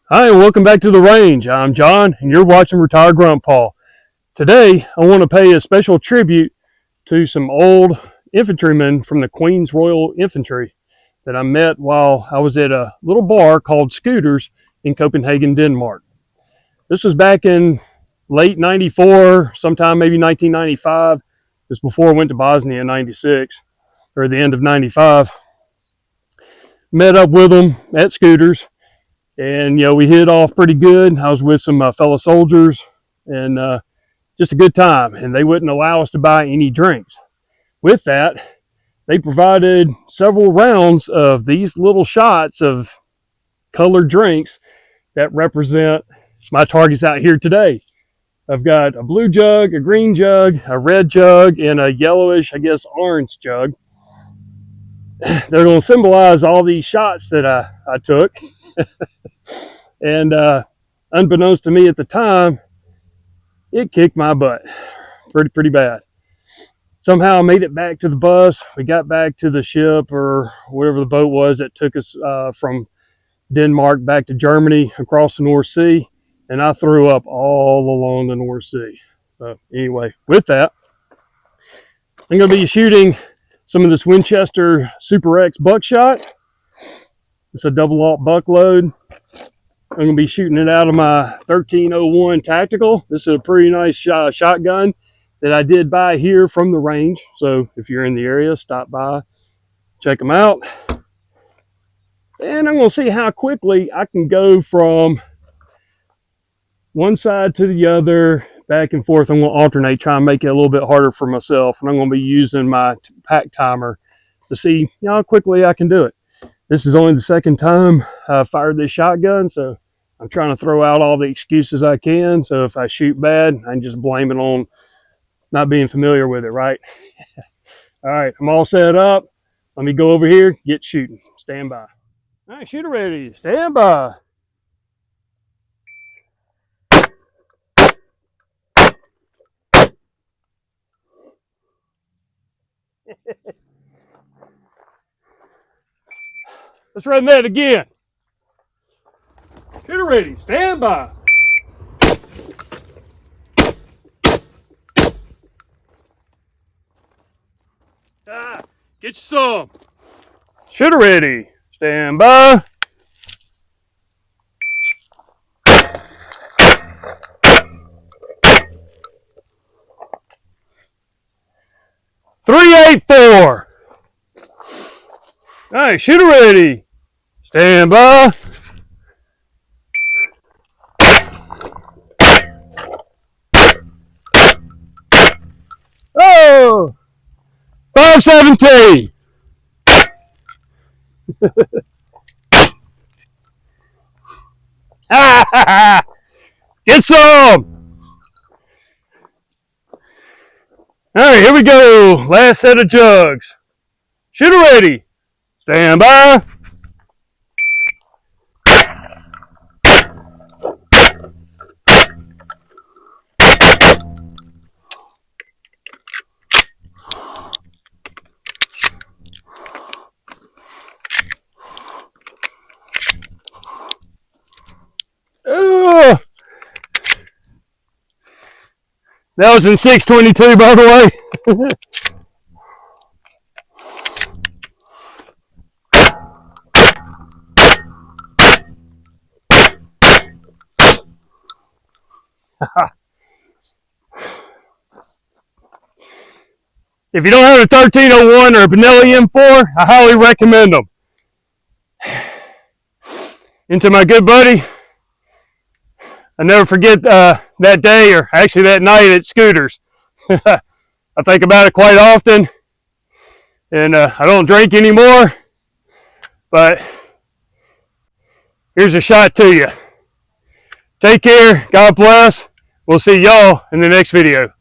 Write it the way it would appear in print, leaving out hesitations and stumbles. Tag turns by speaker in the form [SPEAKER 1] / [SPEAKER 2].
[SPEAKER 1] Hi, and welcome back to the range. I'm John, and you're watching Retired Grandpa. Today, I want to pay a special tribute to some old infantrymen from the Queen's Royal Infantry that I met while I was at a little bar called Scooters in Copenhagen, Denmark. This was back in late 94, sometime maybe 1995. This was before I went to Bosnia in 96, or the end of 95. Met up with them at Scooters. And, we hit off pretty good. I was with some fellow soldiers and just a good time. And they wouldn't allow us to buy any drinks. With that, they provided several rounds of these little shots of colored drinks that represent my targets out here today. I've got a blue jug, a green jug, a red jug, and a yellowish, I guess, orange jug. They're going to symbolize all these shots that I took. And unbeknownst to me at the time, it kicked my butt pretty bad. Somehow I made it back to the bus. We got back to the ship or whatever the boat was that took us from Denmark back to Germany across the North Sea, and I threw up all along the North Sea. So anyway, with that, I'm going to be shooting some of this Winchester Super X buckshot. It's a double-aught buck load. I'm going to be shooting it out of my 1301 Tactical. This is a pretty nice shotgun that I did buy here from the range. So if you're in the area, stop by, check them out. And I'm going to see how quickly I can go from one side to the other, back and forth. I'm going to alternate, try and make it a little bit harder for myself. And I'm going to be using my pack timer to see how quickly I can do it. This is only the second time I've fired this shotgun, so I'm trying to throw out all the excuses I can. So if I shoot bad, I can just blame it on not being familiar with it, right? All right, I'm all set up. Let me go over here, get shooting. Stand by. All right, shooter ready. Stand by. Let's run that again. Shooter ready. Stand by. Get you some. Shooter ready. Stand by. .384. All right, shooter ready. Stand by. Oh, 517. Get some. All right, here we go. Last set of jugs. Shooter ready. Stand by. That was in 622, by the way. If you don't have a 1301 or a Benelli M4, I highly recommend them. And to my good buddy, I never forget that day, or actually that night at Scooters. I think about it quite often, and I don't drink anymore, but here's a shot to you. Take care, God bless. We'll see y'all in the next video.